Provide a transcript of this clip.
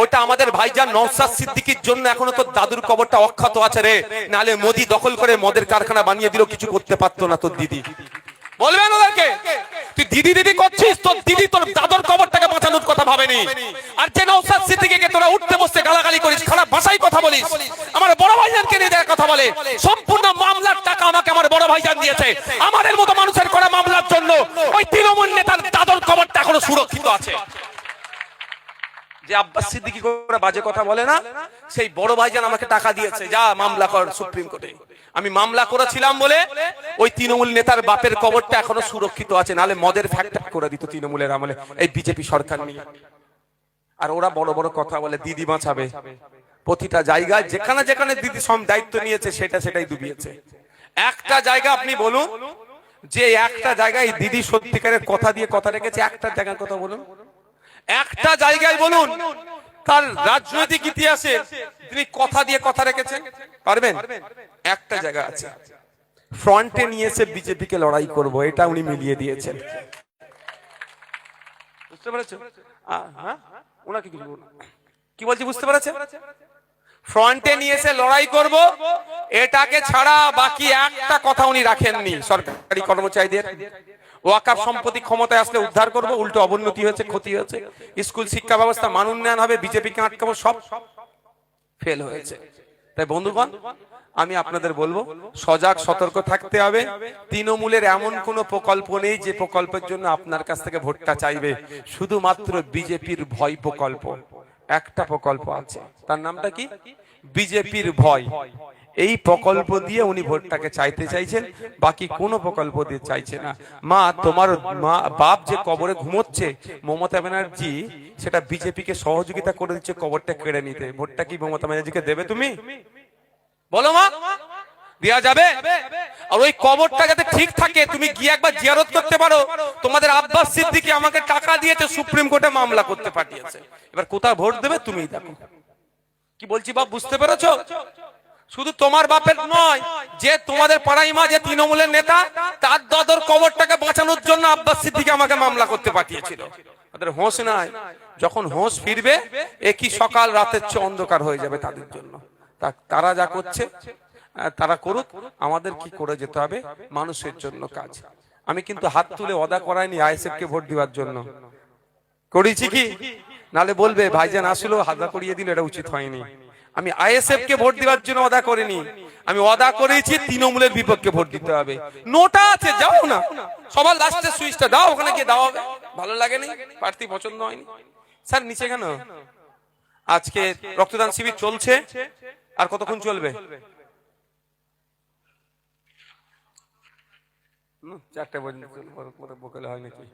ওটা আমাদের ভাইজান নওশাদ সিদ্দিকীর জন্য এখনো তো দাদুর কবরটা অক্ষত আছে রে, নালে মোদি দখল করে মদের কারখানা বানিয়ে দিল, কিছু করতে পারতো না তোর দিদি। বলবেন ওদেরকে তুই দিদি দিদি করছিস, তোর দিদি তোর দাদুর কবরটাকে বাঁচানোর কথা ভাবেনি। আর যে নওশাদ সিদ্দিকীকে তোরা উঠতে বসতে গালাগালি করিস, খারাপ ভাষায় কথা বলিস, আমার বড় ভাইজানকে নিয়ে দেওয়ার কথা বলে, সম্পূর্ণ মামলার টাকা আমাকে আমার বড় ভাইজান দিয়েছে। আমাদের মতো মানুষের করা মামলার জন্য ওই তৃণমূল নেতার দাদুর কবরটা এখনো সুরক্ষিত আছে। যে আব্বাস সিদ্দিকী করে বাজে কথা বলে না, সেই বড় ভাইজান আমাকে টাকা দিয়েছে, যা মামলা কর সুপ্রিম কোর্টে। আমি মামলা করেছিলাম বলে ওই তৃণমূল নেতার বাপের কবরটা এখনো সুরক্ষিত আছে, নালে মদের ফ্যাক্টরি করে দিত তৃণমূলের আমলে এই বিজেপি সরকার নিয়ে। আর ওরা বড় বড় কথা বলে দিদি বাঁচাবে, প্রতিটা জায়গায় যেখানে যেখানে দিদি সব দায়িত্ব নিয়েছে সেটাই ডুবিয়েছে। একটা জায়গা আপনি বলুন যে একটা জায়গায় দিদি সত্যিকারের কথা দিয়ে কথা রেখেছে, একটা জায়গার কথা বলুন, একটা জায়গায় বলুন তার রাজনৈতিক ইতিহাসে তিনি কথা দিয়ে কথা রেখেছেন, পারবেন? একটা জায়গা আছে, ফ্রন্টে নিয়ে এসে বিজেপিকে লড়াই করব, এটা উনি মিলিয়ে দিয়েছেন। বুঝতে পেরেছো? হ্যাঁ, ওনাকে কি বলছি বুঝতে পেরেছেন? ফ্রন্টে নিয়ে এসে লড়াই করব, এটাকে ছাড়া বাকি একটা কথা উনি রাখেননি। সরকারি কর্মচারীদের ওয়াকাফ সম্পত্তি ক্ষমতায় আসলে উদ্ধার করব, উল্টো অবনতি হয়েছে, ক্ষতি হয়েছে। স্কুল শিক্ষা ব্যবস্থা মান উন্নয়ন হবে, বিজেপিকে আটকাবো, সব ফেল হয়েছে। তাই বন্ধুগণ, আমি আপনাদের বলবো সজাগ সতর্ক থাকতে হবে। তৃণমূলের এমন কোন প্রকল্প নেই যে প্রকল্পের জন্য আপনার কাছ থেকে ভোটটা চাইবে, শুধুমাত্র বিজেপির ভয় প্রকল্প। একটা প্রকল্প আছে, তার নামটা কি? বিজেপির ভয়। এই প্রকল্প দিয়ে উনি ভোটটাকে চাইতে চাইছেন, বাকি কোনো প্রকল্প দিয়ে চাইছে না। মা, তোমার মা বাপ যে কবরে ঘুমোচ্ছে, মমতা ব্যানার্জি সেটা বিজেপিকে সহযোগিতা করে দিচ্ছে কবরটা কেড়ে নিতে। ভোটটা কি মমতা ব্যানার্জিকে দেবে তুমি? বলো মা, দেয়া যাবে? আর ওই কবরটা যাতে ঠিক থাকে, তুমি গিয়ে একবার জিয়ারত করতে পারো। তোমাদের আব্বাস সিদ্দিকী আমাকে টাকা দিয়েছে, সুপ্রিম কোর্টে মামলা করতে পাঠিয়েছে। এবার কোথায় ভোট দেবে তুমি দেখো। কি বলছি বাপ, বুঝতে পেরেছো? শুধু তোমার বাপের নয়, যে তোমাদের পাড়াই মা যে তৃণমূলের নেতা, তার দাদর কবরটাকে বাঁচানোর জন্য আব্বাস সিদ্দিকী আমাকে মামলা করতে পাঠিয়েছিল। তাদের হোশ নাই, যখন হোশ ফিরবে একই সকাল রাতের চেয়ে অন্ধকার হয়ে যাবে তাদের জন্য। তারা যা করছে তারা করুক, আমাদের কি করে যেতে হবে মানুষের জন্য কাজ। আমি কিন্তু হাত তুলে ওয়াদা করাইনি আইএসএফ কে ভোট দেওয়ার জন্য, করেছি কি? নালে বলবে ভাইজান আসলো হাদা করিয়ে দিল, এটা উচিত হয়নি। আমি আইএসএফ কে ভোট দেওয়ার জন্য ওয়াদা করিনি, আমি ওয়াদা করেছি তৃণমূলের বিপক্ষে ভোট দিতে হবে। নোটা আছে, যাও না, সবার লাস্টের সুইচটা দাও, ওখানে গিয়ে দাও হবে। ভালো লাগেনি, প্রার্থী পছন্দ হয়নি, স্যার নিচে কেন? আজকে রক্তদান শিবির চলছে, আর কতক্ষণ চলবে? 4টা পর্যন্ত বকলে হয় নাকি?